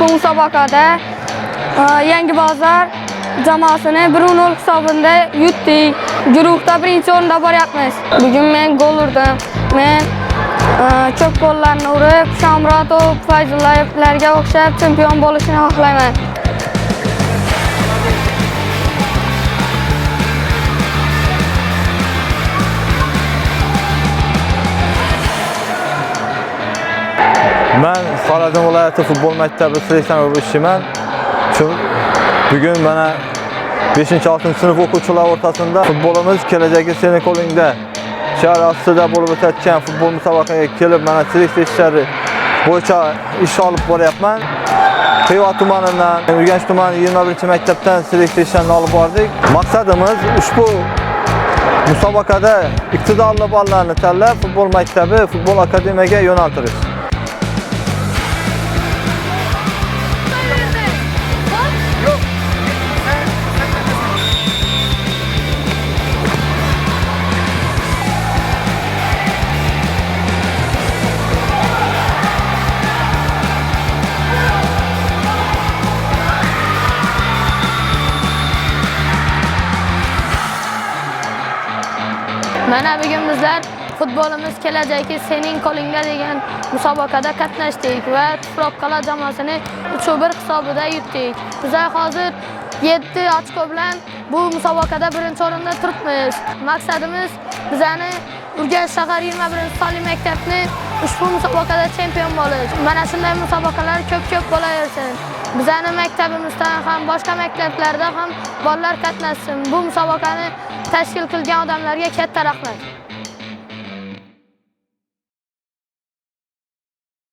Ushbu musobaqada Yangibozor jamoasini 1-0 hisobida yutdik. Guruhda birinchi o'rinda boryapmiz. Bugun men gol urdim. Men ko'p gollarni urib, Shamratov, Fayzullayevlarga o'xshab chempion bo'lishni xohlayman. Men Xorazm viloyati futbol maktabi seleksion o'quvchiman. Bugun mana 5-6 sinf o'quvchilari o'rtasida futbolimiz kelajagi sening qo'lingda shahar ostida bo'lib o'tayotgan futbol musobaqasiga kelib, mana selektsiya ishlari bo'yicha ish olib boryapman. Xiva tumanidan, Urganch tumani 21-maktabdan seleksiya ishlarini olib bordik. Maqsadimiz ushbu musobaqada iqtidorli bolalarni tanlab, futbol maktabi, futbol akademiyaga yo'naltirish. Mana bugun bizlar futbolimiz kelajagi sening qo'lingda degan musobaqada qatnashdik va Tuproqqal'a jamoasini 3-1 hisobida yutdik. Bizlar hozir 7 ochko bilan bu musobaqada birinchi o'rinda turibmiz. Maqsadimiz bizani Urganch shahar 21-sonli maktabni ushbu musobaqada chempion bo'lish. Mana shunday musobaqalar ko'p bo'laversin. Bizani maktabimizdan ham boshqa maktablarda ham bolalar qatnashsin. Bu musobaqani tashkil qilgan odamlarga katta rahmat.